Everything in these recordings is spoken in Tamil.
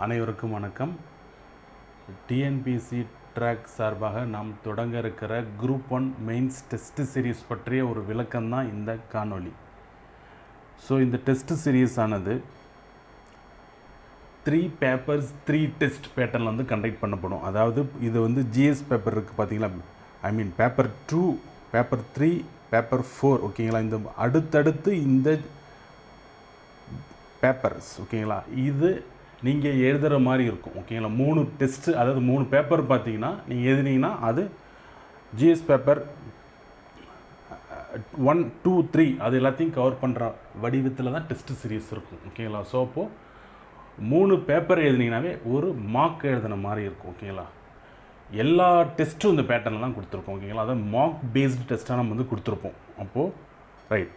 அனைவருக்கும் வணக்கம். டிஎன்பிஎஸ்சி ட்ராக் சார்பாக நாம் தொடங்க இருக்கிற குரூப் 1 மெயின்ஸ் டெஸ்ட் சீரீஸ் பற்றிய ஒரு விளக்கம் தான் இந்த காணொளி. ஸோ இந்த டெஸ்ட் சீரீஸ் ஆனது 3 பேப்பர்ஸ் 3 டெஸ்ட் பேட்டர்னில் வந்து கண்டக்ட் பண்ணப்படும். அதாவது இது வந்து ஜிஎஸ் பேப்பர் இருக்குது பார்த்தீங்களா, பேப்பர் 2, பேப்பர் 3, பேப்பர் 4 ஓகேங்களா. இந்த அடுத்தடுத்து இந்த பேப்பர்ஸ் ஓகேங்களா, இது நீங்கள் எழுதுகிற மாதிரி இருக்கும் ஓகேங்களா. 3 டெஸ்ட்டு, அதாவது 3 பேப்பர் பார்த்தீங்கன்னா நீங்கள் எழுதினீங்கன்னா அது ஜிஎஸ் பேப்பர் 1, 2, 3 அது எல்லாத்தையும் கவர் பண்ணுற வடிவத்தில் தான் டெஸ்ட் சீரீஸ் இருக்கும் ஓகேங்களா. ஸோ அப்போது 3 பேப்பர் எழுதினீங்கன்னாவே ஒரு மார்க் எழுதின மாதிரி இருக்கும் ஓகேங்களா. எல்லா டெஸ்ட்டும் இந்த பேட்டர்னில் தான் கொடுத்துருக்கோம் ஓகேங்களா. அதாவது மார்க் பேஸ்டு டெஸ்ட்டாக நம்ம வந்து கொடுத்துருப்போம். அப்போது ரைட்,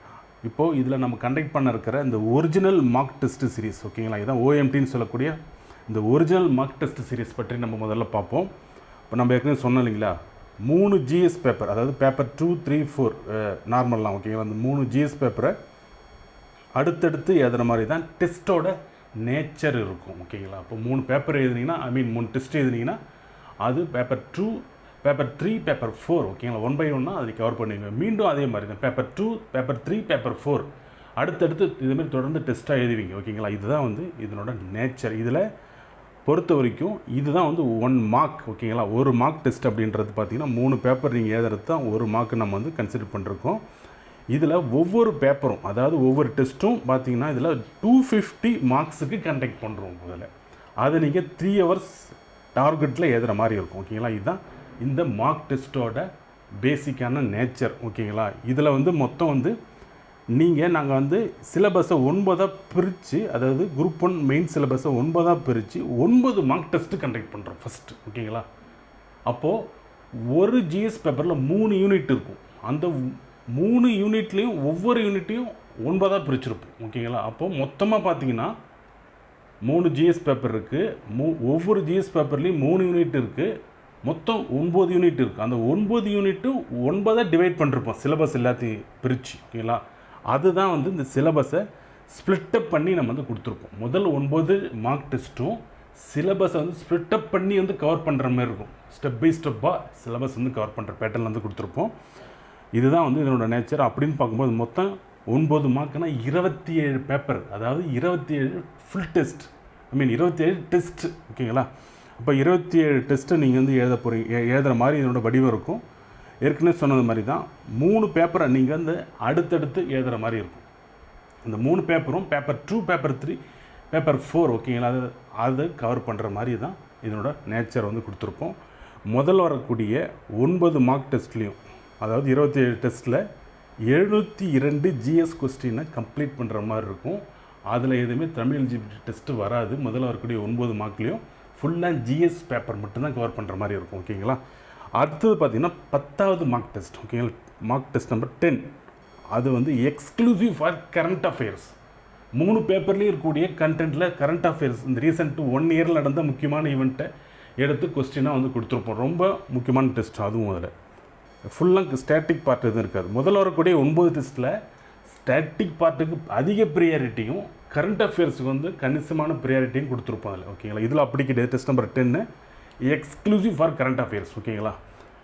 இப்போது இதில் நம்ம கண்டக்ட் பண்ண இருக்கிற இந்த ஒரிஜினல் மார்க் டெஸ்ட் சீரீஸ் ஓகேங்களா, இதுதான் ஓஎம்டின்னு சொல்லக்கூடிய இந்த ஒரிஜினல் மார்க் டெஸ்ட் சீரீஸ் பற்றி நம்ம முதல்ல பார்ப்போம். இப்போ நம்ம ஏற்கனவே சொன்னோம் இல்லைங்களா, 3 ஜிஎஸ் பேப்பர், அதாவது பேப்பர் 2, 3, 4 நார்மல்லாம் ஓகேங்களா. அந்த 3 ஜிஎஸ் பேப்பரை அடுத்தடுத்து எழுதுகிற மாதிரி தான் டெஸ்ட்டோட நேச்சர் இருக்கும் ஓகேங்களா. இப்போ 3 பேப்பர் எழுதுனீங்கன்னா 3 டெஸ்ட் எழுதுனீங்கன்னா அது பேப்பர் 2, பேப்பர் 3, பேப்பர் 4 ஓகேங்களா. 1 by 1 அதை கவர் பண்ணுவீங்க. மீண்டும் அதே மாதிரி தான் பேப்பர் 2, பேப்பர் 3, பேப்பர் 4 அடுத்தடுத்து இதுமாரி தொடர்ந்து டெஸ்ட்டாக எழுதுவீங்க ஓகேங்களா. இதுதான் வந்து இதனோட நேச்சர். இதில் பொறுத்த வரைக்கும் இதுதான் வந்து 1 மார்க் ஓகேங்களா. ஒரு மார்க் டெஸ்ட் அப்படின்றது பார்த்திங்கன்னா 3 பேப்பர் நீங்கள் எழுதுறது தான் ஒரு மார்க் நம்ம வந்து கன்சிடர் பண்ணிருக்கோம். இதில் ஒவ்வொரு பேப்பரும், அதாவது ஒவ்வொரு டெஸ்ட்டும் பார்த்திங்கன்னா இதில் 250 மார்க்ஸுக்கு கண்டக்ட் பண்ணுறோம். முதல்ல அதை நீங்கள் 3 hours டார்கெட்டில் எழுதுகிற மாதிரி இருக்கும் ஓகேங்களா. இதுதான் இந்த மார்க் டெஸ்ட்டோட பேசிக்கான நேச்சர் ஓகேங்களா. இதில் வந்து மொத்தம் வந்து நாங்கள் வந்து சிலபஸை 9 பிரித்து, அதாவது குரூப் 1 மெயின் சிலபஸை 9 பிரித்து 9 மார்க் டெஸ்ட்டு கண்டக்ட் பண்ணுறோம் ஃபஸ்ட்டு ஓகேங்களா. அப்போது ஒரு ஜிஎஸ் பேப்பரில் 3 யூனிட் இருக்கும். அந்த 3 யூனிட்லேயும் ஒவ்வொரு யூனிட்டையும் 9 பிரிச்சுருப்போம் ஓகேங்களா. அப்போது மொத்தமாக பார்த்தீங்கன்னா 3 ஜிஎஸ் பேப்பர் இருக்குது. ஒவ்வொரு ஜிஎஸ் பேப்பர்லேயும் 3 யூனிட் இருக்குது. மொத்தம் 9 யூனிட் இருக்குது. அந்த 9 யூனிட்டும் 9 டிவைட் பண்ணிருப்போம் சிலபஸ் எல்லாத்தையும் பிரித்து ஓகேங்களா. அதுதான் வந்து இந்த சிலபஸை ஸ்ப்ளிட்டப் பண்ணி நம்ம வந்து கொடுத்துருப்போம். முதல் 9 மார்க் டெஸ்ட்டும் சிலபஸை வந்து ஸ்ப்ளிட்டப் பண்ணி வந்து கவர் பண்ணுற மாதிரி இருக்கும். ஸ்டெப் பை ஸ்டெப்பாக சிலபஸ் வந்து கவர் பண்ணுற பேட்டர்னில் வந்து கொடுத்துருப்போம். இதுதான் வந்து இதனோட நேச்சர். அப்படின்னு பார்க்கும்போது மொத்தம் 9 மார்க்னா 27 பேப்பர், அதாவது 27 ஃபுல் டெஸ்ட், 27 டெஸ்ட் ஓகேங்களா. அப்போ 27 டெஸ்ட்டை நீங்கள் வந்து எழுதுகிற மாதிரி இதனோட வடிவம் இருக்கும். ஏற்கனவே சொன்னது மாதிரி தான் 3 பேப்பரை நீங்கள் வந்து அடுத்தடுத்து எழுதுகிற மாதிரி இருக்கும். இந்த 3 பேப்பரும் பேப்பர் 2, பேப்பர் 3, பேப்பர் 4 ஓகேங்களா, அது கவர் பண்ணுற மாதிரி தான் இதனோட நேச்சர் வந்து கொடுத்துருப்போம். முதல்ல வரக்கூடிய 9 மார்க் டெஸ்ட்லேயும், அதாவது 27 டெஸ்ட்டில் 702 ஜிஎஸ் கொஸ்டினை கம்ப்ளீட் பண்ணுற மாதிரி இருக்கும். அதில் எதுவுமே தமிழ் எலிஜிபிலிட்டி டெஸ்ட்டு வராது. முதல்ல வரக்கூடிய 9 மார்க்லேயும் ஃபுல்லாக ஜிஎஸ் பேப்பர் மட்டும்தான் கவர் பண்ணுற மாதிரி இருக்கும் ஓகேங்களா. அடுத்தது பார்த்திங்கன்னா 10வது மார்க் டெஸ்ட் ஓகேங்களா. மார்க் டெஸ்ட் நம்பர் 10, அது வந்து எக்ஸ்க்ளூசிவ் ஃபார் கரண்ட் அஃபேர்ஸ். 3 பேப்பர்லேயும் இருக்கக்கூடிய கண்டென்ட்டில் கரண்ட் அஃபேர்ஸ், இந்த ரீசெண்ட் 1 இயரில் நடந்த முக்கியமான ஈவெண்ட்டை எடுத்து கொஸ்டினாக வந்து கொடுத்துருப்போம். ரொம்ப முக்கியமான டெஸ்ட் அதுவும். அதில் ஃபுல்லாக ஸ்டாட்டிக் பார்ட் எதுவும் இருக்காது. முதல்ல வரக்கூடிய 9 டெஸ்ட்டில் ஸ்டாட்டிக் பார்ட்டுக்கு அதிக ப்ரியாரிட்டியும் கரண்ட் அஃபேர்ஸுக்கு வந்து கணிசமான ப்ரியாரிட்டியும் கொடுத்துருப்போம் அதில் ஓகேங்களா. இதில் அப்படி கிடையாது. Test number 10 exclusive for current affairs ஓகேங்களா.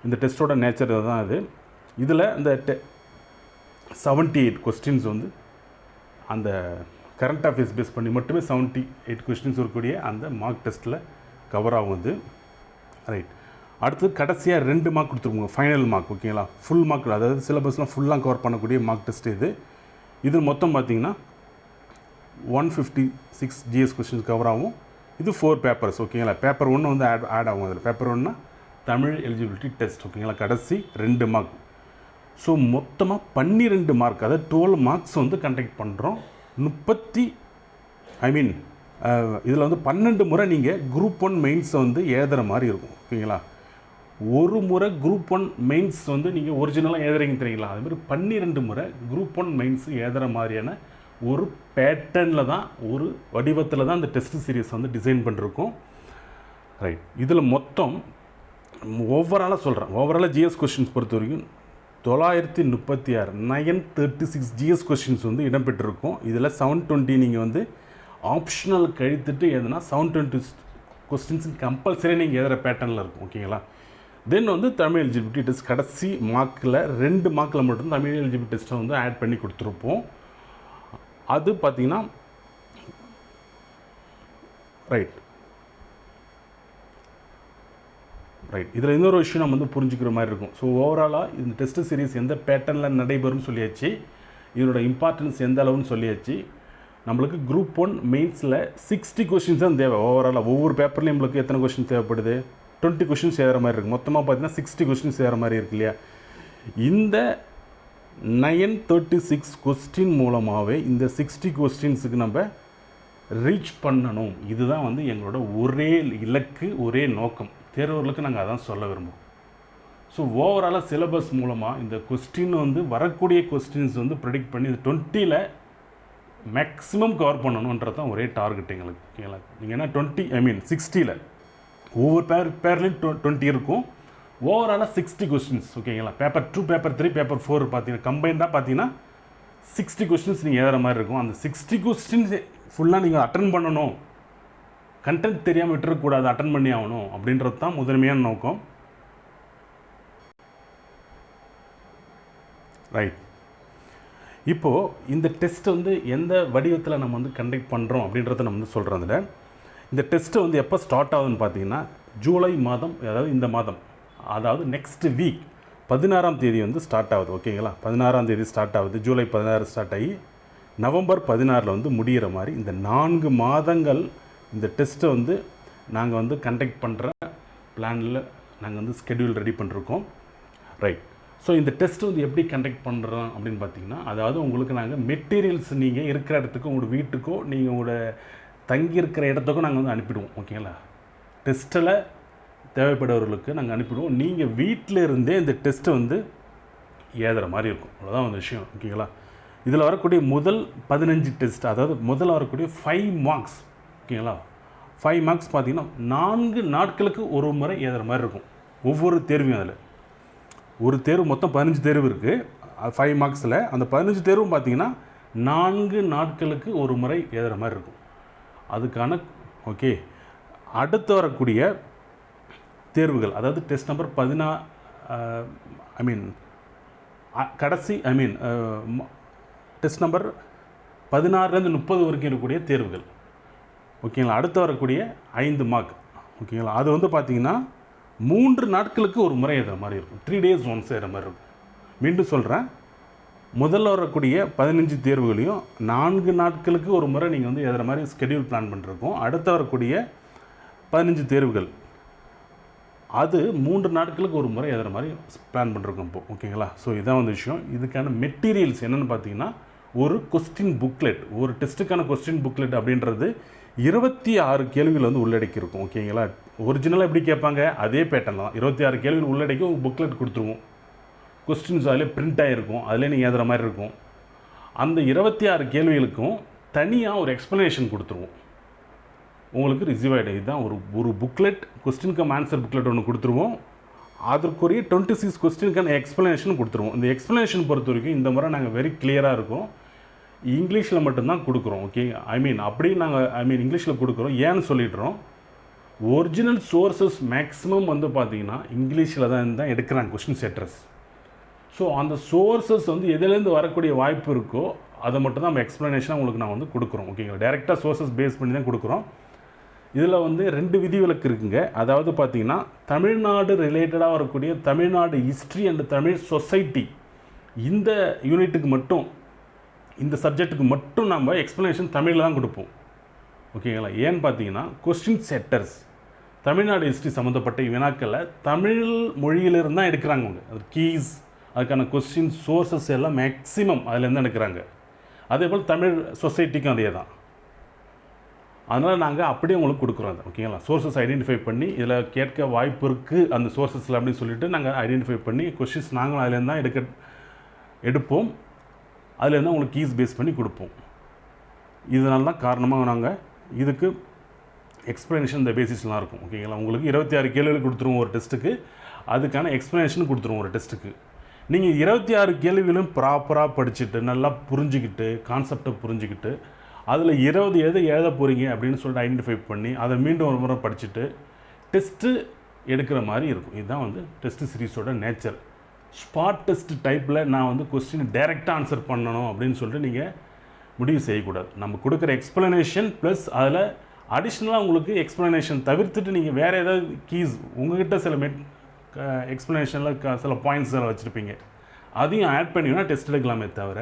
இந்த டெஸ்ட்டோட நேச்சர் தான் அது. இதில் இந்த 78 கொஸ்டின்ஸ் வந்து அந்த கரண்ட் அஃபேர்ஸ் பேஸ் பண்ணி மட்டுமே 78 கொஸ்டின்ஸ் இருக்கக்கூடிய அந்த மார்க் டெஸ்ட்டில் கவர் ஆகுது. ரைட், அடுத்து கடைசியாக 2 மார்க் கொடுத்துருப்போங்க, ஃபைனல் மார்க் ஓகேங்களா. ஃபுல் மார்க், அதாவது சிலபஸ்லாம் ஃபுல்லாக கவர் பண்ணக்கூடிய மார்க் டெஸ்ட் இது மொத்தம் பார்த்திங்கன்னா 156 ஜிஎஸ் கொஸ்டின்ஸ் கவர் ஆகும். இது 4 பேப்பர்ஸ் ஓகேங்களா. பேப்பர் 1 வந்து ஆட் ஆகும். அதில் பேப்பர் 1னா தமிழ் எலிஜிபிலிட்டி டெஸ்ட் ஓகேங்களா. கடைசி 2 மார்க். ஸோ மொத்தமாக 12 மார்க், அதாவது 12 மார்க்ஸ் வந்து கண்டக்ட் பண்ணுறோம். இதில் வந்து 12 முறை நீங்கள் குரூப் 1 மெயின்ஸை வந்து எழுதுகிற மாதிரி இருக்கும் ஓகேங்களா. ஒரு முறை குரூப் 1 மெயின்ஸ் வந்து நீங்கள் ஒரிஜினலாக எழுதுறீங்க தெரியுங்களா. அதுமாதிரி 12 முறை குரூப் 1 மெயின்ஸ் எழுதுகிற மாதிரியான ஒரு பேட்டர்னில் தான், ஒரு வடிவத்தில் தான் இந்த டெஸ்ட் சீரீஸ் வந்து டிசைன் பண்ணிருக்கோம். ரைட், இதில் மொத்தம் ஓவராலாக சொல்கிறேன், ஓவராலாக ஜிஎஸ் கொஸ்டின்ஸ் பொறுத்த வரைக்கும் 936 936 ஜிஎஸ் கொஸ்டின்ஸ் வந்து இடம்பெற்றிருக்கும். இதில் 720 நீங்கள் வந்து ஆப்ஷனல் கழித்துட்டு எதுனா 720 கொஸ்டின்ஸ் கம்பல்சரி நீங்கள் எழுதுகிற பேட்டர்னில் இருக்கும். ஓகேங்களா? தென் வந்து தமிழ் எலிஜிபிலிட்டி டெஸ்ட் கடைசி மார்க்கில் 2 மார்க்கில் மட்டும் தமிழ் எலிஜிபிலிட்டி டெஸ்ட்டை வந்து ஆட் பண்ணி கொடுத்துருப்போம். அது பார்த்திங்கன்னா ரைட் இதில் இன்னொரு விஷயம் நம்ம வந்து புரிஞ்சுக்கிற மாதிரி இருக்கும். ஸோ ஓவராலாக இந்த டெஸ்ட் சீரிஸ் எந்த பேட்டர்னில் நடைபெறும்னு சொல்லியாச்சு, இதனோட இம்பார்ட்டன்ஸ் எந்த அளவுன்னு சொல்லியாச்சு. நம்மளுக்கு குரூப் 1 மெயின்ஸில் 60 கொஷின்ஸ் தான் தேவை. ஓவராலாக ஒவ்வொரு பேப்பர்லேயும் நம்மளுக்கு எத்தனை கொஷின் தேவைப்படுது? 20 கொஷின்ஸ் ஏற மாதிரி இருக்குது. மொத்தமாக பார்த்தீங்கன்னா 60 கொஷின்ஸ் ஏற மாதிரி இருக்கு இல்லையா? இந்த 936 கொஸ்டின் மூலமாகவே இந்த 60 கொஸ்டின்ஸுக்கு நம்ம ரீச் பண்ணணும். இதுதான் வந்து எங்களோட ஒரே இலக்கு, ஒரே நோக்கம். தேர்வர்களுக்கு நாங்கள் அதான் சொல்ல விரும்புவோம். ஸோ ஓவராலாக சிலபஸ் மூலமாக இந்த கொஸ்டின் வந்து வரக்கூடிய கொஸ்டின்ஸ் வந்து ப்ரெடிக்ட் பண்ணி இந்த 20ல் மேக்ஸிமம் கவர் பண்ணணுன்றது தான் ஒரே டார்கெட் எங்களுக்கு. ஓகேங்களா? நீங்கள் என்ன 60ல் ஒவ்வொரு பேர்லேயும் 20 இருக்கும். ஓவராலாக 60 கொஸ்டின்ஸ். ஓகேங்களா? பேப்பர் 2, பேப்பர் 3, பேப்பர் 4 பார்த்தீங்கன்னா கம்பைண்டாக பார்த்தீங்கன்னா 60 கொஸ்டின்ஸ் நீங்கள் எழுதுகிற மாதிரி இருக்கும். அந்த 60 கொஸ்டின்ஸ் ஃபுல்லாக நீங்கள் அட்டன் பண்ணணும், கண்டென்ட் தெரியாமல் விட்டுறக்கூடாது, அட்டன் பண்ணி ஆகணும் அப்படின்றது தான் முதன்மையான நோக்கம். ரைட். இப்போது இந்த டெஸ்ட் வந்து எந்த வடிவத்தில் நம்ம வந்து கண்டக்ட் பண்ணுறோம் அப்படின்றத நம்ம வந்து சொல்கிறதுல, இந்த டெஸ்ட்டு வந்து எப்போ ஸ்டார்ட் ஆகுதுன்னு பார்த்தீங்கன்னா ஜூலை மாதம், அதாவது இந்த மாதம், அதாவது நெக்ஸ்ட் வீக் 16ஆம் தேதி வந்து ஸ்டார்ட் ஆகுது. ஓகேங்களா? 16ஆம் தேதி ஸ்டார்ட் ஆகுது. ஜூலை 16 ஸ்டார்ட் ஆகி நவம்பர் 16 வந்து முடிகிற மாதிரி இந்த 4 மாதங்கள் இந்த டெஸ்ட்டை வந்து நாங்கள் வந்து கண்டக்ட் பண்ணுற பிளானில் நாங்கள் வந்து ஸ்கெடியூல் ரெடி பண்ணிருக்கோம். ரைட். ஸோ இந்த டெஸ்ட் வந்து எப்படி கண்டக்ட் பண்ணுறோம் அப்படின்னு பார்த்தீங்கன்னா, அதாவது உங்களுக்கு நாங்கள் மெட்டீரியல்ஸ் நீங்கள் இருக்கிற இடத்துக்கோ, உங்களோட வீட்டுக்கோ, நீங்கள் உங்களோட தங்கியிருக்கிற இடத்துக்கும் நாங்கள் வந்து அனுப்பிடுவோம். ஓகேங்களா? டெஸ்ட்டில் தேவைப்படுறவர்களுக்கு நாங்கள் அனுப்பிடுவோம். நீங்கள் வீட்டில் இருந்தே இந்த டெஸ்ட்டை வந்து ஏதுற மாதிரி இருக்கும். அவ்வளோதான் அந்த விஷயம். ஓகேங்களா? இதில் வரக்கூடிய முதல் 15 டெஸ்ட், அதாவது முதல்ல வரக்கூடிய 5 மார்க்ஸ். ஓகேங்களா? 5 மார்க்ஸ் பார்த்தீங்கன்னா 4 நாட்களுக்கு ஒரு முறை ஏதுற மாதிரி இருக்கும். ஒவ்வொரு தேர்வையும் அதில் ஒரு தேர்வு மொத்தம் 15 தேர்வு இருக்குது 5 மார்க்ஸில். அந்த 15 தேர்வும் பார்த்தீங்கன்னா 4 நாட்களுக்கு ஒரு முறை எழுதுகிற மாதிரி இருக்கும். அதுக்கான ஓகே அடுத்து வரக்கூடிய தேர்வுகள், அதாவது டெஸ்ட் நம்பர் 16 கடைசி டெஸ்ட் நம்பர் 16லேருந்து 30 வரைக்கும் இருக்கக்கூடிய தேர்வுகள். ஓகேங்களா? அடுத்து வரக்கூடிய 5 மார்க். ஓகேங்களா? அது வந்து பார்த்திங்கன்னா 3 நாட்களுக்கு ஒரு முறை எழுதுகிற மாதிரி இருக்கும். 3 days ஒன்ஸ் எழுதுகிற மாதிரி இருக்கும். மீண்டும் சொல்கிறேன், முதல்ல வரக்கூடிய 15 தேர்வுகளையும் 4 நாட்களுக்கு ஒரு முறை நீங்கள் வந்து எழுதுகிற மாதிரி ஸ்கெடியூல் பிளான் பண்ணிருக்கோம். அடுத்து வரக்கூடிய 15 தேர்வுகள் அது 3 நாட்களுக்கு ஒரு முறை எழுதுகிற மாதிரி பிளான் பண்ணிருக்கோம் இப்போ. ஓகேங்களா? ஸோ இதான் வந்து விஷயம். இதுக்கான மெட்டீரியல்ஸ் என்னென்னு பார்த்தீங்கன்னா, ஒரு கொஸ்டின் புக்லெட், ஒரு டெஸ்ட்டுக்கான கொஸ்டின் புக்லெட் அப்படின்றது 26 கேள்விகள் வந்து உள்ளடக்கியிருக்கும். ஓகேங்களா? ஒரிஜினலாக எப்படி கேட்பாங்க அதே பேட்டர்ன் தான். 26 கேள்விகள் உள்ளடக்கி ஒரு புக்லெட் கொடுத்துருவோம். கொஸ்டின்ஸ் அதிலே பிரிண்ட் ஆகிருக்கும், அதிலே நீங்கள் எழுதுகிற மாதிரி இருக்கும். அந்த 26 கேள்விகளுக்கும் தனியாக ஒரு எக்ஸ்ப்ளனேஷன் கொடுத்துருவோம். உங்களுக்கு ரிசீவ் ஆகிடும். இதுதான் ஒரு booklet, question come answer booklet ஒன்று கொடுத்துருவோம். அதற்குரிய 26 கொஸ்டினுக்கான எக்ஸ்ப்ளனேஷன் கொடுத்துருவோம். இந்த எக்ஸ்ப்ளனேஷன் பொறுத்த வரைக்கும் இந்த முறை நாங்கள் வெரி கிளியராக இருக்கும். இங்கிலீஷில் மட்டும்தான் கொடுக்குறோம். ஓகே, அப்படி நாங்கள் இங்கிலீஷில் கொடுக்குறோம். ஏன்னு சொல்லிடுறோம், ஒரிஜினல் சோர்ஸஸ் மேக்ஸிமம் வந்து பார்த்திங்கன்னா இங்கிலீஷில் தான் எடுக்கிறாங்க கொஸ்டின் செட்டர்ஸ். ஸோ அந்த சோர்ஸஸ் வந்து எதுலேருந்து வரக்கூடிய வாய்ப்பு இருக்கோ அதை மட்டும் தான் நம்ம எக்ஸ்ப்ளனேஷனாக உங்களுக்கு நான் வந்து கொடுக்குறோம். ஓகேங்களா? டேரெக்டாக சோர்ஸஸ் பேஸ் பண்ணி தான் கொடுக்குறோம். இதில் வந்து 2 விதிவிலக்கு இருக்குங்க. அதாவது பார்த்திங்கன்னா தமிழ்நாடு ரிலேட்டடாக வரக்கூடிய Tamil Nadu history and Tamil society இந்த யூனிட்டுக்கு மட்டும், இந்த சப்ஜெக்ட்டுக்கு மட்டும் நம்ம எக்ஸ்ப்ளனேஷன் தமிழில் தான் கொடுப்போம். ஓகேங்களா? ஏன்னு பார்த்தீங்கன்னா கொஸ்டின் செட்டர்ஸ் தமிழ்நாடு ஹிஸ்ட்ரி சம்மந்தப்பட்ட வினாக்களை தமிழ் மொழியிலிருந்து தான் எடுக்கிறாங்க. அவங்க அது கீஸ், அதுக்கான கொஸ்டின் சோர்ஸஸ் எல்லாம் மேக்ஸிமம் அதிலேருந்து எடுக்கிறாங்க. அதே போல் தமிழ் சொசைட்டிக்கும் அதே தான். அதனால் நாங்கள் அப்படியே உங்களுக்கு கொடுக்குறோம் அது. ஓகேங்களா? சோர்ஸஸ் ஐடென்டிஃபை பண்ணி இதில் கேட்க வாய்ப்பு இருக்குது அந்த சோர்ஸஸில் அப்படின்னு சொல்லிட்டு நாங்கள் ஐடென்டிஃபை பண்ணி கொஸ்டின்ஸ் நாங்களும் அதுலேருந்து தான் எடுப்போம். அதுலேருந்து உங்களுக்கு கீஸ் பேஸ் பண்ணி கொடுப்போம். இதனால தான் காரணமாக நாங்கள் இதுக்கு எக்ஸ்ப்ளனேஷன் இந்த பேசிஸ்லாம் இருக்கும். ஓகேங்களா? உங்களுக்கு 26 கேள்விகள் கொடுத்துருவோம் ஒரு டெஸ்ட்டுக்கு, அதுக்கான எக்ஸ்ப்ளனேஷன் கொடுத்துருவோம் ஒரு டெஸ்ட்டுக்கு. நீங்கள் 26 கேள்விகளும் ப்ராப்பராக படிச்சுட்டு நல்லா புரிஞ்சுக்கிட்டு கான்செப்டை புரிஞ்சுக்கிட்டு அதில் 20 எது எழுத போகிறீங்க அப்படின்னு சொல்லிட்டு ஐடென்டிஃபை பண்ணி அதை மீண்டும் ஒரு முறை படிச்சுட்டு டெஸ்ட்டு எடுக்கிற மாதிரி இருக்கும். இதுதான் வந்து டெஸ்ட் சீரிஸோட நேச்சர். ஸ்பாட் டெஸ்ட் டைப்பில் நான் வந்து கொஸ்டின் டைரெக்டாக ஆன்சர் பண்ணணும் அப்படின்னு சொல்லிட்டு நீங்கள் முடிவு செய்யக்கூடாது. நம்ம கொடுக்குற எக்ஸ்ப்ளனேஷன் ப்ளஸ் அதில் அடிஷ்னலாக உங்களுக்கு எக்ஸ்ப்ளனேஷன் தவிர்த்துட்டு நீங்கள் வேறு ஏதாவது கீஸ் உங்கள்கிட்ட சில எக்ஸ்ப்ளனேஷனில் சில பாயிண்ட்ஸ் எல்லாம் வச்சுருப்பீங்க, அதையும் ஆட் பண்ணினா டெஸ்ட் எடுக்கலாமே தவிர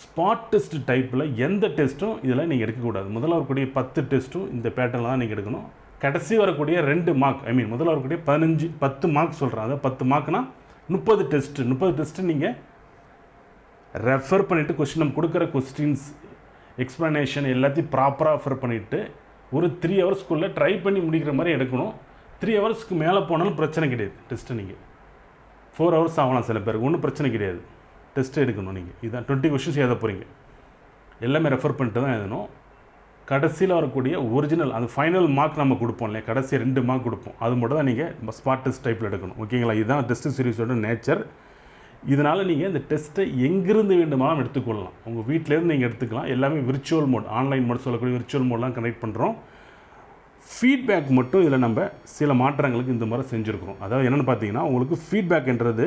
ஸ்பாட் டெஸ்ட் டைப்பில் எந்த டெஸ்ட்டும் இதில் நீங்கள் எடுக்கக்கூடாது. முதல்ல வரக்கூடிய 10 டெஸ்ட்டும் இந்த பேட்டர்னில் தான் நீங்கள் எடுக்கணும். கடைசி வரக்கூடிய 2 மார்க், முதல்ல வரக்கூடிய 10 மார்க் சொல்கிறேன். அதாவது 10 மார்க்னால் 30 டெஸ்ட்டு நீங்கள் ரெஃபர் பண்ணிவிட்டு கொஸ்டின் நம்ம கொடுக்குற கொஸ்டின்ஸ் எக்ஸ்ப்ளனேஷன் எல்லாத்தையும் ப்ராப்பராக ரெஃபர் பண்ணிவிட்டு ஒரு 3 ஹவர்ஸ்க்குள்ளே ட்ரை பண்ணி முடிக்கிற மாதிரி எடுக்கணும். 3 ஹவர்ஸ்க்கு மேலே போனாலும் பிரச்சனை கிடையாது. டெஸ்ட்டு நீங்கள் 4 ஹவர்ஸ் ஆகலாம் சில பேருக்கு, ஒன்றும் பிரச்சனை கிடையாது. டெஸ்ட்டு எடுக்கணும். நீங்கள் இதுதான் 20 கொஸ்டின்ஸ் எழுத போகிறீங்க, எல்லாமே ரெஃபர் பண்ணிட்டு தான் எழுதணும். கடைசியில் வரக்கூடிய ஒரிஜினல் அந்த ஃபைனல் மார்க் நம்ம கொடுப்போம் இல்லையா, கடைசி 2 மார்க் கொடுப்போம், அது மட்டும் தான் நீங்கள் ஸ்பாட் டெஸ்ட் டைப்பில் எடுக்கணும். ஓகேங்களா? இதுதான் டெஸ்ட் சீரிஸோட நேச்சர். இதனால் நீங்கள் இந்த டெஸ்ட்டை எங்கிருந்து வேண்டுமானாலும் எடுத்துக்கொள்ளலாம். உங்கள் வீட்டிலேருந்து நீங்கள் எடுத்துக்கலாம். எல்லாமே விர்ச்சுவல் மோட், ஆன்லைன் மோட் சொல்லக்கூடிய விர்ச்சுவல் மோட்லாம் கனெக்ட் பண்ணுறோம். ஃபீட்பேக் மட்டும் இதில் நம்ம சில மாற்றங்களுக்கு இந்த முறை செஞ்சுருக்கிறோம். அதாவது என்னென்னு பார்த்தீங்கன்னா, உங்களுக்கு ஃபீட்பேக்ன்றது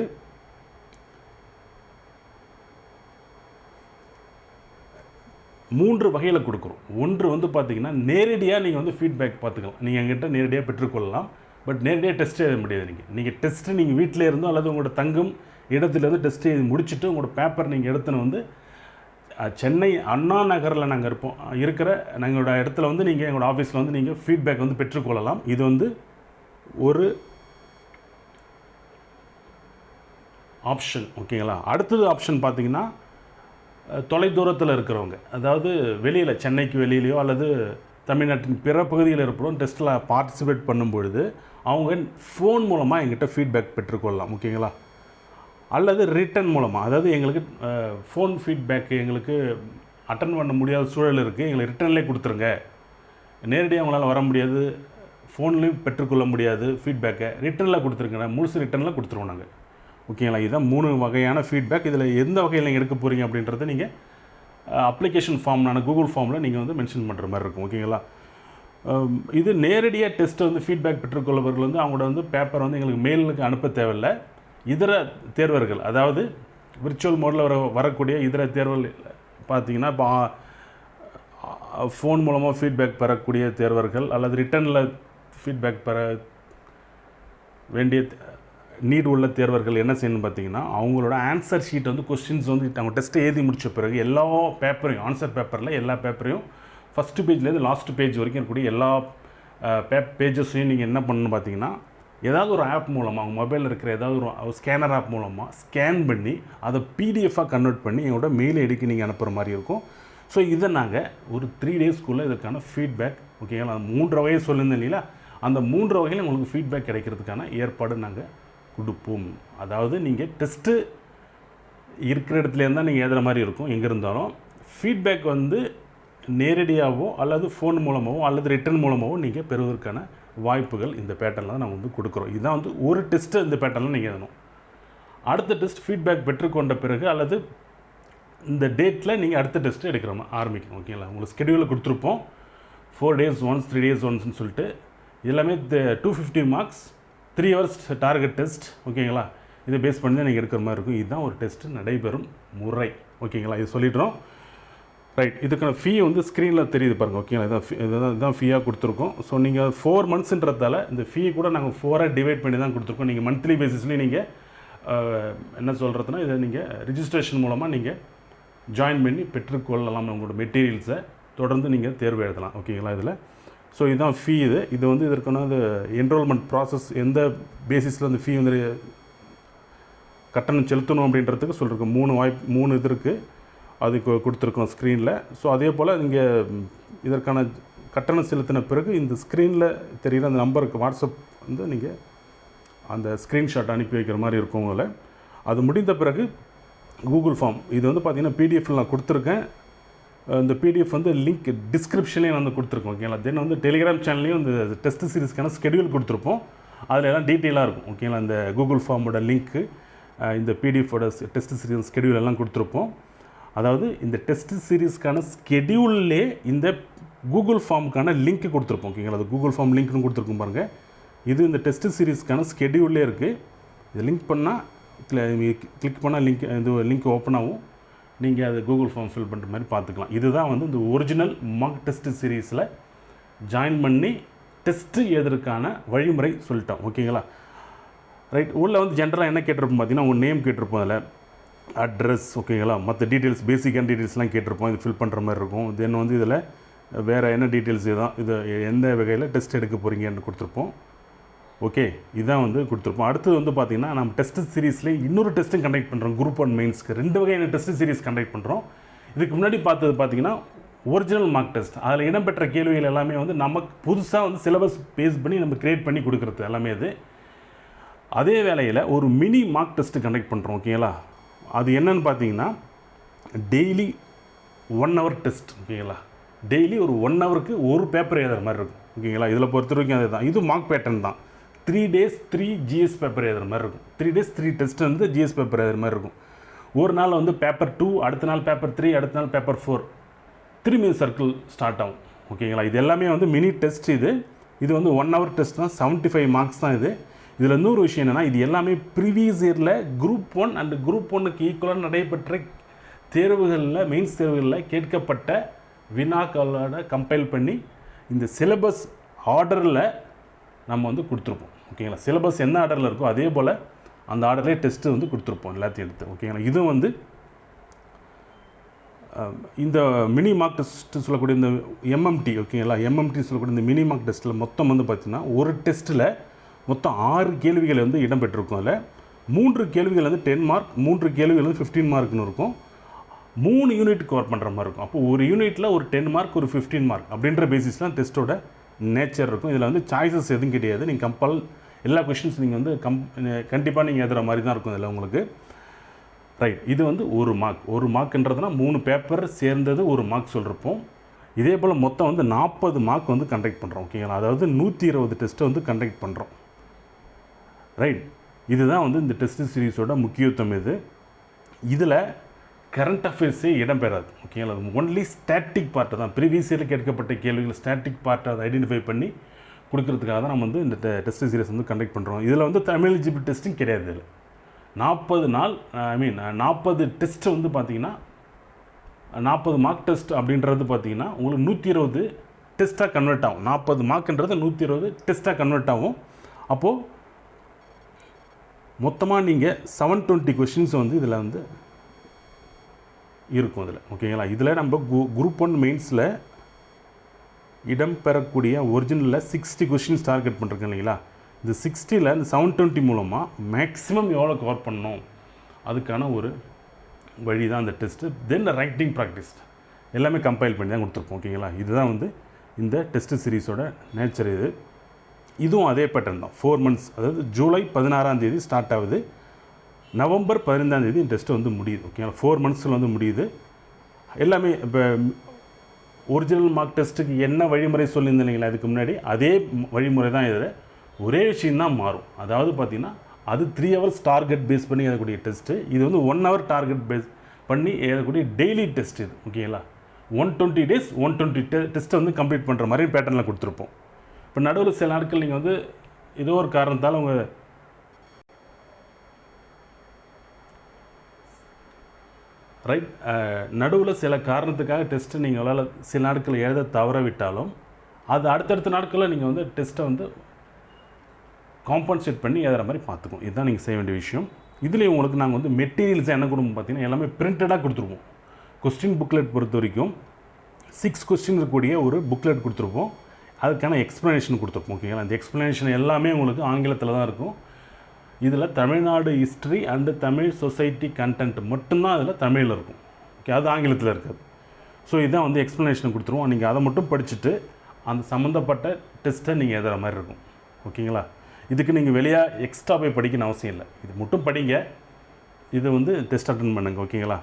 3 வகையில் கொடுக்குறோம். ஒன்று வந்து பார்த்தீங்கன்னா, நேரடியாக நீங்கள் வந்து ஃபீட்பேக் பார்த்துக்கலாம். நீங்கள் எங்கிட்ட நேரடியாக பெற்றுக்கொள்ளலாம். பட் நேரடியாக டெஸ்ட் எழுத முடியாது. நீங்கள் டெஸ்ட்டு நீங்கள் வீட்டில் இருந்தோ அல்லது உங்களோட தங்கும் இடத்துலேருந்து டெஸ்ட் எழுதி முடிச்சுட்டு உங்களோட பேப்பர் நீங்கள் எடுத்துன்னு வந்து சென்னை அண்ணா நகரில் நாங்கள் இருக்கிற எங்களோட இடத்துல வந்து நீங்கள் எங்களோட ஆஃபீஸில் வந்து நீங்கள் ஃபீட்பேக் வந்து பெற்றுக்கொள்ளலாம். இது வந்து ஒரு ஆப்ஷன். ஓகேங்களா? அடுத்தது ஆப்ஷன் பார்த்தீங்கன்னா, தொலைதூரத்தில் இருக்கிறவங்க, அதாவது வெளியில் சென்னைக்கு வெளியிலையோ அல்லது தமிழ்நாட்டின் பிற பகுதியில் இருப்போம் டெஸ்ட்டில் பார்ட்டிசிபேட் பண்ணும்பொழுது அவங்க ஃபோன் மூலமாக எங்கிட்ட ஃபீட்பேக் பெற்றுக்கொள்ளலாம். ஓகேங்களா? அல்லது ரிட்டன் மூலமாக, அதாவது எங்களுக்கு ஃபோன் ஃபீட்பேக் எங்களுக்கு அட்டன் பண்ண முடியாத சூழல் இருக்குது, எங்களுக்கு ரிட்டன்லேயே கொடுத்துருங்க. நேரடியாக அவங்களால வர முடியாது, ஃபோன்லேயும் பெற்றுக்கொள்ள முடியாது ஃபீட்பேக்கை, ரிட்டனில் கொடுத்துருங்க, முழுசு ரிட்டனில் கொடுத்துருவோம் நாங்கள். ஓகேங்களா? இதுதான் 3 வகையான ஃபீட்பேக். இதில் எந்த வகையில் நீங்கள் எடுக்க போகிறீங்க அப்படின்றத நீங்கள் அப்ளிகேஷன் ஃபார்ம்னான கூகுள் ஃபார்மில் நீங்கள் வந்து மென்ஷன் பண்ணுற மாதிரி இருக்கும். ஓகேங்களா? இது நேரடியாக டெஸ்ட்டை வந்து ஃபீட்பேக் பெற்றுக்கொள்ளவர்கள் வந்து அவங்களோட வந்து பேப்பர் வந்து எங்களுக்கு மெயிலுக்கு அனுப்ப தேவையில்லை. இதர தேர்வர்கள், அதாவது விர்ச்சுவல் மோடில் வரக்கூடிய இதர தேர்வுகள் பார்த்தீங்கன்னா, இப்போ ஃபோன் மூலமாக ஃபீட்பேக் பெறக்கூடிய தேர்வர்கள் அல்லது ரிட்டனில் ஃபீட்பேக் பெற வேண்டிய நீட் உள்ள தேர்வர்கள் என்ன செய்யணும்னு பார்த்தீங்கன்னா, அவங்களோட ஆன்சர் ஷீட் வந்து கொஸ்டின்ஸ் வந்து அவங்க டெஸ்ட்டை எழுதி முடித்த பிறகு எல்லா பேப்பரையும், ஆன்சர் பேப்பரில் எல்லா பேப்பரையும் ஃபஸ்ட்டு பேஜ்லேருந்து லாஸ்ட் பேஜ் வரைக்கும் இருக்கக்கூடிய எல்லா பேஜஸையும் நீங்கள் என்ன பண்ணணும்னு பார்த்தீங்கன்னா, ஏதாவது ஒரு ஆப் மூலமாக, அவங்க மொபைலில் இருக்கிற ஏதாவது ஒரு ஸ்கேனர் ஆப் மூலமாக ஸ்கேன் பண்ணி அதை பிடிஎஃபாக கன்வெர்ட் பண்ணி எங்களோட மெயில் ஐடிக்கு நீங்கள் அனுப்புகிற மாதிரி இருக்கும். ஸோ இதை நாங்கள் ஒரு 3 டேஸ்க்குள்ளே இதற்கான ஃபீட்பேக், ஓகேங்களா, 3 வகையை சொல்லியிருந்தேன் இல்லைங்களா, அந்த 3 வகையில் உங்களுக்கு ஃபீட்பேக் கிடைக்கிறதுக்கான ஏற்பாடு நாங்கள் கொடுப்போம். அதாவது நீங்கள் டெஸ்ட்டு இருக்கிற இடத்துலேருந்து தான் நீங்கள் எழுதுகிற மாதிரி இருக்கும். எங்கே இருந்தாலும் ஃபீட்பேக் வந்து நேரடியாகவோ அல்லது ஃபோன் மூலமாகவோ அல்லது ரிட்டன் மூலமாகவோ நீங்கள் பெறுவதற்கான வாய்ப்புகள் இந்த பேட்டர்னில் தான் நாங்கள் வந்து கொடுக்குறோம். இதுதான் வந்து ஒரு டெஸ்ட்டு இந்த பேட்டர்னில் நீங்கள் எழுதணும். அடுத்த டெஸ்ட் ஃபீட்பேக் பெற்றுக்கொண்ட பிறகு அல்லது இந்த டேட்டில் நீங்கள் அடுத்த டெஸ்ட்டு எடுக்கிற ஆரம்பிக்கணும். ஓகேங்களா? உங்களுக்கு ஸ்கெடியூலில் கொடுத்துருப்போம் 4 days once 3 days onceன்னு சொல்லிட்டு. எல்லாமே 250 மார்க்ஸ் 3 hours டார்கெட் டெஸ்ட். ஓகேங்களா? இதை பேஸ் பண்ணி தான் நீங்கள் எடுக்கிற மாதிரி இருக்கும். இதுதான் ஒரு டெஸ்ட்டு நடைபெறும் முறை. ஓகேங்களா? இது சொல்லிடுறோம். ரைட். இதுக்கான ஃபீ வந்து ஸ்க்ரீனில் தெரியுது பாருங்கள். ஓகேங்களா? இதுதான் ஃபீயாக கொடுத்துருக்கோம். ஸோ நீங்கள் 4 monthsன்றதால இந்த ஃபீ கூட நாங்கள் 4ஆக டிவைட் பண்ணி தான் கொடுத்துருக்கோம். நீங்கள் மந்த்லி பேசிஸ்லேயும் நீங்கள் என்ன சொல்கிறதுனா, இதை நீங்கள் ரிஜிஸ்ட்ரேஷன் மூலமாக நீங்கள் ஜாயின் பண்ணி பெற்றுக்கொள்ளலாம். உங்களோட மெட்டீரியல்ஸை தொடர்ந்து நீங்கள் தேர்வு எழுதலாம். ஓகேங்களா? இதில் ஸோ இதுதான் ஃபீ. இது வந்து இதற்கான என்ரோல்மெண்ட் ப்ராசஸ் எந்த பேசிஸில் அந்த ஃபீ வந்து கட்டணம் செலுத்தணும் அப்படின்றதுக்கு சொல்லியிருக்கோம். 3 இது இருக்குது, அது கொடுத்துருக்கோம் ஸ்க்ரீனில். ஸோ அதே போல் நீங்கள் இதற்கான கட்டணம் செலுத்தின பிறகு இந்த ஸ்க்ரீனில் தெரிகிற அந்த நம்பருக்கு வாட்ஸ்அப் வந்து நீங்கள் அந்த ஸ்க்ரீன்ஷாட் அனுப்பி வைக்கிற மாதிரி இருக்கும் உங்களை. அது முடிந்த பிறகு கூகுள் ஃபார்ம், இது வந்து பார்த்திங்கன்னா பிடிஎஃப்பில் நான் கொடுத்துருக்கேன். இந்த பிடிஎஃப் வந்து லிங்க் டிஸ்கிரிப்ஷன்லேயும் வந்து கொடுத்துருக்கோம். ஓகேங்களா? தென் வந்து டெலிகிராம் சேனல்லையும் இந்த டெஸ்ட் சீரிஸ்க்கான ஸ்கெடியூல் கொடுத்துருப்போம். அதில் எல்லாம் டீட்டெயிலாக இருக்கும். ஓகேங்களா? இந்த கூகுள் ஃபார்மோட லிங்க்கு, இந்த பிடிஎஃபோட டெஸ்ட் சீரிஸ் ஸ்கெடியூல் எல்லாம் கொடுத்துருப்போம். அதாவது இந்த டெஸ்ட் சீரீஸ்க்கான ஸ்கெடியூல்லே இந்த கூகுள் ஃபார்முக்கான லிங்க் கொடுத்துருப்போம். ஓகேங்களா, அது கூகுள் ஃபார்ம் லிங்க்னு கொடுத்துருக்கோம் பாருங்கள். இது இந்த டெஸ்ட் சீரீஸ்க்கான ஸ்கெடியூல்லே இருக்குது. இது லிங்க் பண்ணால் கிளிக் பண்ணால் லிங்க் ஓப்பன் ஆகும். நீங்கள் அது கூகுள் ஃபார்ம் ஃபில் பண்ணுற மாதிரி பார்த்துக்கலாம். இதுதான் வந்து இந்த ஒரிஜினல் மார்க் டெஸ்ட் சீரீஸில் ஜாயின் பண்ணி டெஸ்ட்டு எழுதுறதுக்கான வழிமுறை சொல்லிட்டோம். ஓகேங்களா, ரைட். உள்ளே வந்து ஜென்ரலாக என்ன கேட்டிருப்போம் பார்த்தீங்கன்னா, உங்கள் நேம் கேட்டிருப்போம், அதில் அட்ரஸ், ஓகேங்களா, மற்ற டீட்டெயில்ஸ் பேசிக்கான டீட்டெயில்ஸ்லாம் கேட்டிருப்போம். இது ஃபில் பண்ணுற மாதிரி இருக்கும். தென் வந்து இதில் வேறு என்ன டீட்டெயில்ஸ் இதுதான், இது எந்த வகையில் டெஸ்ட் எடுக்க போகிறீங்கன்னு கொடுத்துருப்போம். ஓகே, இதுதான் வந்து கொடுத்துருப்போம். அடுத்தது வந்து பார்த்திங்கன்னா, நம்ம டெஸ்ட் சீரீஸ்லேயே இன்னொரு டெஸ்ட்டும் கண்டக்ட் பண்ணுறோம். குரூப் 1 மெயின்ஸ்க்கு 2 வகையான டெஸ்ட் சீரீஸ் கண்டக்ட் பண்ணுறோம். இதுக்கு முன்னாடி பார்த்தது பார்த்திங்கன்னா ஒரிஜினல் மார்க் டெஸ்ட். அதில் இடம்பெற்ற கேள்விகள் எல்லாமே வந்து நமக்கு புதுசாக வந்து சிலபஸ் பேஸ் பண்ணி நம்ம கிரியேட் பண்ணி கொடுக்குறது எல்லாமே அது. அதே வேளையில் ஒரு மினி மார்க் டெஸ்ட்டு கண்டக்ட் பண்ணுறோம். ஓகேங்களா, அது என்னன்னு பார்த்தீங்கன்னா டெய்லி 1 hour டெஸ்ட். ஓகேங்களா, டெய்லி ஒரு 1 hourக்கு ஒரு பேப்பர் எழுதுகிற மாதிரி இருக்கும். ஓகேங்களா, இதில் பொறுத்த வரைக்கும் அது தான். இது மார்க் பேட்டர்ன் தான். 3 days 3 GS பேப்பர் எழுதுகிற மாதிரி இருக்கும். 3 days 3 டெஸ்ட் வந்து GS பேப்பர் எழுதுகிற மாதிரி இருக்கும். ஒரு நாள் வந்து பேப்பர் 2, அடுத்த நாள் பேப்பர் 3, அடுத்த நாள் பேப்பர் 4, திரும்பி சர்க்கிள் ஸ்டார்ட் ஆகும். ஓகேங்களா, இது எல்லாமே வந்து மினி டெஸ்ட். இது வந்து 1 hour டெஸ்ட் தான். 75 marks தான் இது. இதில் இன்னொரு விஷயம் என்னென்னா, இது எல்லாமே ப்ரீவியஸ் இயரில் குரூப் 1 அண்ட் குரூப் 1க்கு ஈக்குவலாக நடைபெற்ற தேர்வுகளில், மெயின்ஸ் தேர்வுகளில் கேட்கப்பட்ட வினாக்களோட கம்பைல் பண்ணி இந்த சிலபஸ் ஆர்டரில் நம்ம வந்து கொடுத்துருப்போம். ஓகேங்களா, சிலபஸ் என்ன ஆர்டரில் இருக்கோ அதே போல் அந்த ஆர்டர்லேயே டெஸ்ட்டு வந்து கொடுத்துருப்போம் எல்லாத்தையும் எடுத்து. ஓகேங்களா, இது வந்து இந்த மினி மார்க் டெஸ்ட்டு சொல்லக்கூடிய இந்த MMT. ஓகேங்களா, MMT சொல்லக்கூடிய இந்த மினி மார்க் டெஸ்ட்டில் மொத்தம் வந்து பார்த்திங்கன்னா ஒரு டெஸ்ட்டில் மொத்தம் 6 கேள்விகள் வந்து இடம்பெற்றிருக்கும். அதில் 3 கேள்விகள் வந்து 10 mark, 3 கேள்விகள் வந்து 15 markன்னு இருக்கும். 3 யூனிட் கவர் பண்ணுற மாதிரி இருக்கும். அப்போ ஒரு யூனிட்டில் ஒரு 10 mark, ஒரு 15 mark அப்படின்ற பேசிஸ்லாம் டெஸ்ட்டோட நேச்சர் இருக்கும். இதில் வந்து சாய்ஸஸ் எதுவும் கிடையாது. நீங்கள் எல்லா கொஷின்ஸ் நீங்கள் வந்து கண்டிப்பாக நீங்கள் எழுதுகிற மாதிரி தான் இருக்கும் இதில் உங்களுக்கு. ரைட். இது வந்து ஒரு மார்க்ன்றதுனா 3 பேப்பர் சேர்ந்தது ஒரு மார்க் சொல்லிருப்போம். இதே போல் மொத்தம் வந்து 40 mark வந்து கண்டக்ட் பண்ணுறோம். ஓகேங்களா, அதாவது 120 டெஸ்ட்டை வந்து கண்டக்ட் பண்ணுறோம். ரைட். இதுதான் வந்து இந்த டெஸ்ட் சீரீஸோட முக்கியத்துவம். இதில் கரண்ட் அஃபேர்ஸே இடம்பெறாது. ஓகேங்களா, ஒன்லி ஸ்டாட்டிக் பார்ட்டை தான், ப்ரீவியஸ் இயரில் கேட்கப்பட்ட கேள்விகள் ஸ்டாட்டிக் பார்ட்டை அதை ஐடென்டிஃபை பண்ணி கொடுக்கறதுக்காக தான் நம்ம வந்து இந்த டெஸ்ட் சீரீஸ் வந்து கண்டக்ட் பண்ணுறோம். இதில் வந்து தமிழ் எலிஜிபிள் டெஸ்ட்டும் கிடையாது. இதில் 40 நாள் 40 டெஸ்ட்டு வந்து பார்த்திங்கன்னா 40 மார்க் டெஸ்ட் அப்படின்றது பார்த்திங்கன்னா உங்களுக்கு 120 டெஸ்ட்டாக கன்வெர்ட் ஆகும். 40 மார்க்ன்றது 120 டெஸ்ட்டாக கன்வெர்ட் ஆகும். அப்போது மொத்தமாக நீங்கள் 720 கொஷின்ஸ் வந்து இதில் வந்து இருக்கும் இதில். ஓகேங்களா, இதில் நம்ம குரூப் 1 மெயின்ஸில் இடம்பெறக்கூடிய ஒரிஜினலில் 60 கொஷின்ஸ் டார்கெட் பண்ணிருக்கேன் இல்லைங்களா. இந்த 60ல் இந்த 720 மூலமாக மேக்ஸிமம் எவ்வளோ கவர் பண்ணணும் அதுக்கான ஒரு வழி தான் அந்த டெஸ்ட்டு. தென் ரைட்டிங் ப்ராக்டிஸ் எல்லாமே கம்பைல் பண்ணி தான் கொடுத்துருப்போம். ஓகேங்களா, இதுதான் வந்து இந்த டெஸ்ட்டு சீரீஸோட நேச்சர். இதுவும் அதே பேட்டர்ன் தான். 4 months, அதாவது ஜூலை 16ஆம் தேதி ஸ்டார்ட் ஆகுது, நவம்பர் 15ஆம் தேதி டெஸ்ட்டு வந்து முடியுது. ஓகேங்களா, 4 monthsல வந்து முடியுது எல்லாமே. இப்போ ஒரிஜினல் மார்க் டெஸ்ட்டுக்கு என்ன வழிமுறை சொல்லியிருந்தேன் இல்லைங்களா இதுக்கு முன்னாடி, அதே வழிமுறை தான். இதில் ஒரே விஷயந்தான் மாறும். அதாவது பார்த்திங்கன்னா அது 3 hours டார்கெட் பேஸ் பண்ணி எழுதக்கூடிய டெஸ்ட்டு. இது வந்து 1 hour டார்கெட் பேஸ் பண்ணி எழுதக்கூடிய டெய்லி டெஸ்ட் இது. ஓகேங்களா, 120 days 120 டெஸ்ட்டை வந்து கம்ப்ளீட் பண்ணுற மாதிரி பேட்டர்னில் கொடுத்துருப்போம். இப்போ நடுவில் சில நாட்கள் நீங்கள் வந்து ஏதோ ஒரு காரணத்தால் உங்கள் ரைட் நடுவில் சில காரணத்துக்காக டெஸ்ட்டு நீங்களால் சில நாட்கள் எழுத தவற விட்டாலும் அது அடுத்தடுத்த நாட்களில் நீங்கள் வந்து டெஸ்ட்டை வந்து காம்பன்சேட் பண்ணி எழுதுகிற மாதிரி பார்த்துக்கணும். இதுதான் நீங்கள் செய்ய வேண்டிய விஷயம். இதுலேயும் உங்களுக்கு நாங்கள் வந்து மெட்டீரியல்ஸ் என்ன கொடுப்போம் பார்த்தீங்கன்னா எல்லாமே பிரிண்டடாக கொடுத்துருப்போம். கொஸ்டின் புக்லெட் பொறுத்த வரைக்கும் 6 கொஸ்டின் இருக்கக்கூடிய ஒரு புக்லெட் கொடுத்துருப்போம். அதுக்கான எக்ஸ்ப்ளனேஷன் கொடுத்துருப்போம். ஓகேங்களா, அந்த எக்ஸ்ப்ளனேஷன் எல்லாமே உங்களுக்கு ஆங்கிலத்தில் தான் இருக்கும். இதில் Tamil Nadu history and Tamil society content மட்டும்தான் அதில் தமிழில் இருக்கும். ஓகே, அது ஆங்கிலத்தில் இருக்காது. ஸோ இதுதான் வந்து எக்ஸ்ப்ளனேஷன் கொடுத்துருவோம். நீங்கள் அதை மட்டும் படிச்சுட்டு அந்த சம்மந்தப்பட்ட டெஸ்ட்டை நீங்கள் எழுதுகிற மாதிரி இருக்கும். ஓகேங்களா, இதுக்கு நீங்கள் வெளியாக எக்ஸ்ட்ரா போய் படிக்கணும் அவசியம் இல்லை. இது மட்டும் படிங்க, இது வந்து டெஸ்ட் அட்டன் பண்ணுங்க. ஓகேங்களா,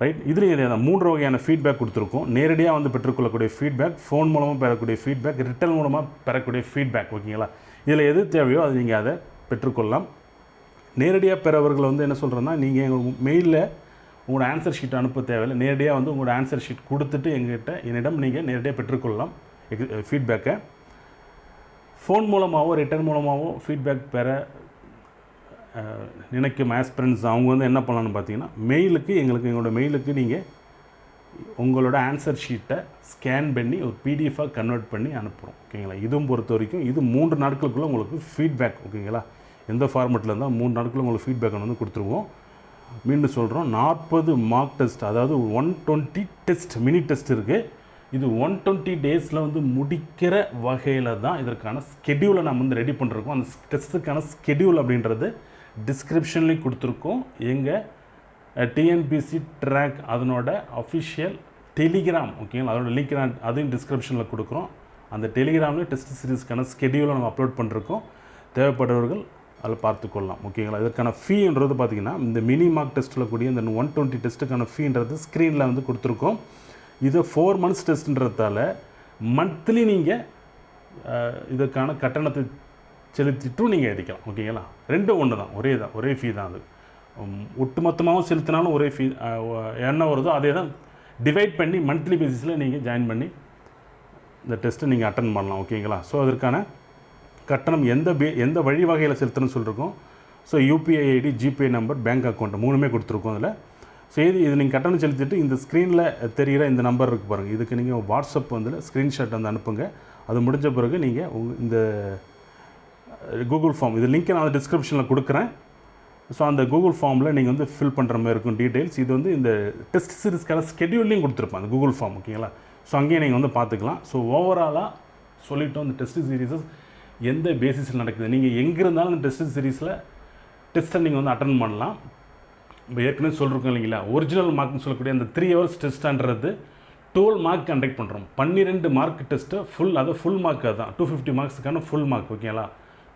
ரைட். இதுலேயும் இதே தான் 3 வகையான ஃபீட்பேக் கொடுத்துருக்கோம். நேரடியாக வந்து பெற்றுக்கொள்ளக்கூடிய ஃபீட்பேக், ஃபோன் மூலமாக பெறக்கூடிய ஃபீட்பேக், ரிட்டன் மூலமாக பெறக்கூடிய ஃபீட்பேக். ஓகேங்களா, இதில் எது தேவையோ அது நீங்கள் அதை பெற்றுக்கொள்ளலாம். நேரடியாக பெறவர்கள் வந்து என்ன சொல்கிறேன்னா, நீங்கள் எங்கள் மெயிலில் உங்களோட ஆன்சர் ஷீட் அனுப்ப தேவையில்லை. நேரடியாக வந்து உங்களோட ஆன்சர் ஷீட் கொடுத்துட்டு என்னிடம் நீங்கள் நேரடியாக பெற்றுக்கொள்ளலாம் ஃபீட்பேக்கை. ஃபோன் மூலமாகவோ ரிட்டன் மூலமாகவோ ஃபீட்பேக் பெற நினைக்கும் ஆஸ்பிரண்ட்ஸ் அவங்க வந்து என்ன பண்ணலான்னு பார்த்தீங்கன்னா, எங்களோட மெயிலுக்கு நீங்கள் உங்களோட ஆன்சர் ஷீட்டை ஸ்கேன் பண்ணி ஒரு பிடிஎஃபாக கன்வெர்ட் பண்ணி அனுப்புகிறோம். ஓகேங்களா? இதுவும் பொறுத்த வரைக்கும் இது 3 நாட்களுக்குள்ளே உங்களுக்கு ஃபீட்பேக். ஓகேங்களா? எந்த ஃபார்மெட்டில் இருந்தால் 3 நாட்களுக்குள்ள உங்களுக்கு ஃபீட்பேக் வந்து கொடுத்துருவோம். மீண்டும் சொல்கிறோம், 40 மார்க் டெஸ்ட், அதாவது 120 டெஸ்ட், மினி டெஸ்ட் இருக்குது. இது 120 டேஸில் வந்து முடிக்கிற வகையில் தான் இதற்கான ஸ்கெடியூலை நம்ம வந்து ரெடி பண்ணிருக்கோம். அந்த டெஸ்ட்டுக்கான ஸ்கெடியூல் அப்படின்றது டிஸ்கிரிப்ஷன்லேயும் கொடுத்துருக்கோம். எங்கள் டிஎன்பிசி ட்ராக் அதனோட அஃபிஷியல் டெலிகிராம், ஓகேங்களா, அதோட லிங்க் அதையும் டிஸ்கிரிப்ஷனில் கொடுக்குறோம். அந்த டெலிகிராம்லேயும் டெஸ்ட் சீரீஸ்க்கான ஸ்கெடியூலை நம்ம அப்லோட் பண்ணிருக்கோம். தேவைப்படுறவர்கள் அதில் பார்த்துக்கொள்ளலாம். ஓகேங்களா? இதற்கான ஃபீன்றது பார்த்திங்கன்னா, இந்த மினி மார்க் டெஸ்ட்டில் கூடிய இந்த 120 டெஸ்ட்டுக்கான ஃபீன்றது ஸ்க்ரீனில் வந்து கொடுத்துருக்கோம். இது 4 மந்த்ஸ் டெஸ்ட்டுன்றதால மந்த்லி நீங்கள் இதற்கான கட்டணத்தை செலுத்திட்டும் நீங்கள் எழுதிக்கலாம். ஓகேங்களா? ரெண்டும் ஒன்று தான், ஒரே ஃபீ தான். அது ஒட்டுமொத்தமாகவும் செலுத்தினாலும் ஒரே ஃபீ என்ன வருதோ அதே தான் டிவைட் பண்ணி மந்த்லி பேசிஸில் நீங்கள் ஜாயின் பண்ணி இந்த டெஸ்ட்டை நீங்கள் அட்டன் பண்ணலாம். ஓகேங்களா? ஸோ அதற்கான கட்டணம் எந்த வழி வகையில் செலுத்தணும்னு சொல்லியிருக்கோம். So UPI ID, GPay number, bank account 3மே கொடுத்துருக்கோம் அதில். ஸோ இது நீங்கள் கட்டணம் செலுத்திட்டு இந்த ஸ்க்ரீனில் தெரிகிற இந்த நம்பர் இருக்குது பாருங்கள், இதுக்கு நீங்கள் வாட்ஸ்அப் வந்து ஸ்க்ரீன்ஷாட் வந்து அனுப்புங்க. அது முடிஞ்ச பிறகு நீங்கள் இந்த கூகுள் ஃபார்ம், இது லிங்க்கை நான் டிஸ்கிரிப்ஷனில் கொடுக்குறேன். ஸோ அந்த கூகுள் ஃபார்மில் நீங்கள் வந்து ஃபில் பண்ணுற மாதிரி இருக்கும் டீட்டெயில்ஸ். இது வந்து இந்த டெஸ்ட் சீரிஸ்க்கான ஸ்கெடியூல்லையும் கொடுத்துருப்பேன் அந்த கூகுள் ஃபார்ம். ஓகேங்களா? ஸோ அங்கேயே நீங்கள் வந்து பார்த்துக்கலாம். ஸோ ஓவராலாக சொல்லிவிட்டோம், இந்த டெஸ்ட் சீரிஸஸ் எந்த பேசிஸில் நடக்குது, நீங்கள் எங்கே இருந்தாலும் இந்த டெஸ்ட் சீரிஸில் டெஸ்ட்டை நீங்கள் வந்து அட்டன் பண்ணலாம். இப்போ ஏற்கனவே சொல்லியிருக்கோம் இல்லைங்களா, ஒரிஜினல் மார்க்னு சொல்லக்கூடிய அந்த 3 ஹவர்ஸ் டெஸ்ட்டான்றது 12 மார்க் கண்டக்ட் பண்ணுறோம். 12 மார்க் டெஸ்ட்டு ஃபுல் மார்க் அதுதான், 250 மார்க்ஸுக்கான ஃபுல் மார்க். ஓகேங்களா?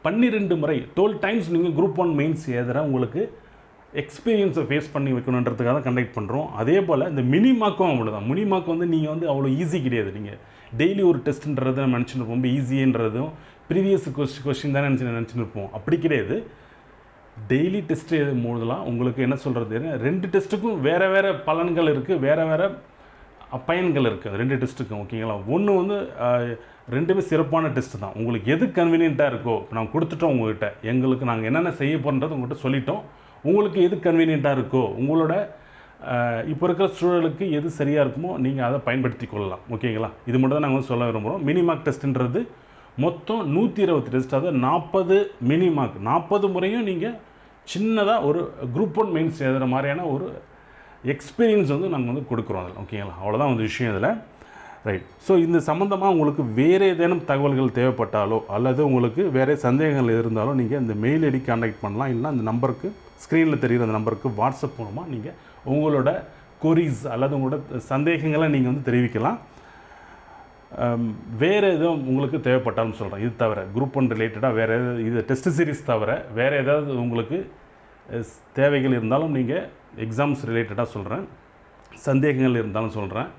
12 முறை 12 டைம்ஸ் நீங்கள் குரூப் 1 மெயின்ஸ் எழுதுகிற உங்களுக்கு எக்ஸ்பீரியன்ஸை ஃபேஸ் பண்ணி வைக்கணுன்றதுக்காக தான் கண்டக்ட் பண்ணுறோம். அதே போல் இந்த மினி மார்க்கும் அவ்வளோ தான். மினி மார்க் வந்து நீங்கள் வந்து அவ்வளோ ஈஸி கிடையாது. நீங்கள் டெய்லி ஒரு டெஸ்ட்டுன்றதை நம்ம நினச்சிட்டு ரொம்ப ஈஸின்றதும் ப்ரீவியஸ் கொஸ்டின் தான் நினச்சிட்டு இருப்போம். அப்படி கிடையாது. டெய்லி டெஸ்ட் எழுதும் போதெல்லாம் உங்களுக்கு என்ன சொல்கிறது, 2 டெஸ்ட்டுக்கும் வேறு பலன்கள் இருக்குது, வேறு பயன்கள் இருக்குது 2 டெஸ்ட்டுக்கும். ஓகேங்களா? ஒன்று வந்து 2மே சிறப்பான டெஸ்ட்டு தான். உங்களுக்கு எது கன்வீனியண்ட்டாக இருக்கோ நான் கொடுத்துட்டோம் உங்கள்கிட்ட, நாங்கள் என்னென்ன செய்ய போகிறோன்றது உங்கள்கிட்ட சொல்லிட்டோம். உங்களுக்கு எது கன்வீனியண்ட்டாக இருக்கோ, உங்களோட இப்போ இருக்கிற சூழலுக்கு எது சரியாக இருக்குமோ நீங்கள் அதை பயன்படுத்தி கொள்ளலாம். ஓகேங்களா? இது மட்டும் தான் நாங்கள் வந்து சொல்ல விரும்புகிறோம். மினி மார்க் டெஸ்ட்டுன்றது மொத்தம் 120 டெஸ்ட், அதாவது 40 மினி மார்க், 40 முறையும் நீங்கள் சின்னதாக ஒரு குரூப் 1 மெயின்ஸ் எழுதுகிற மாதிரியான ஒரு எக்ஸ்பீரியன்ஸ் வந்து நாங்கள் வந்து கொடுக்குறோம் அதில். ஓகேங்களா? அவ்வளோதான் வந்து விஷயம் இதில். ரைட். ஸோ இந்த சம்மந்தமாக உங்களுக்கு வேறு ஏதேனும் தகவல்கள் தேவைப்பட்டாலோ அல்லது உங்களுக்கு வேறு சந்தேகங்கள் இருந்தாலோ நீங்கள் இந்த மெயில் ஐடி கான்டாக்ட் பண்ணலாம். இல்லைனா அந்த நம்பருக்கு, ஸ்க்ரீனில் தெரிகிற அந்த நம்பருக்கு வாட்ஸ்அப் மூலமாக நீங்கள் உங்களோட கொரீஸ் அல்லது உங்களோட சந்தேகங்களை நீங்கள் வந்து தெரிவிக்கலாம். வேறு எதுவும் உங்களுக்கு தேவைப்பட்டாலும் சொல்கிறேன். இது தவிர குரூப் 1 ரிலேட்டடாக வேறு எதாவது, இது டெஸ்ட் சீரிஸ் தவிர வேறு ஏதாவது உங்களுக்கு தேவைகள் இருந்தாலும் நீங்கள் எக்ஸாம்ஸ் ரிலேட்டடாக சொல்கிறேன், சந்தேகங்கள் இருந்தாலும் சொல்கிறேன்,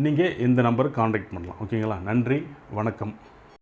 நீங்கள் இந்த நம்பருக்கு கான்டாக்ட் பண்ணலாம். ஓகேங்களா? நன்றி, வணக்கம்.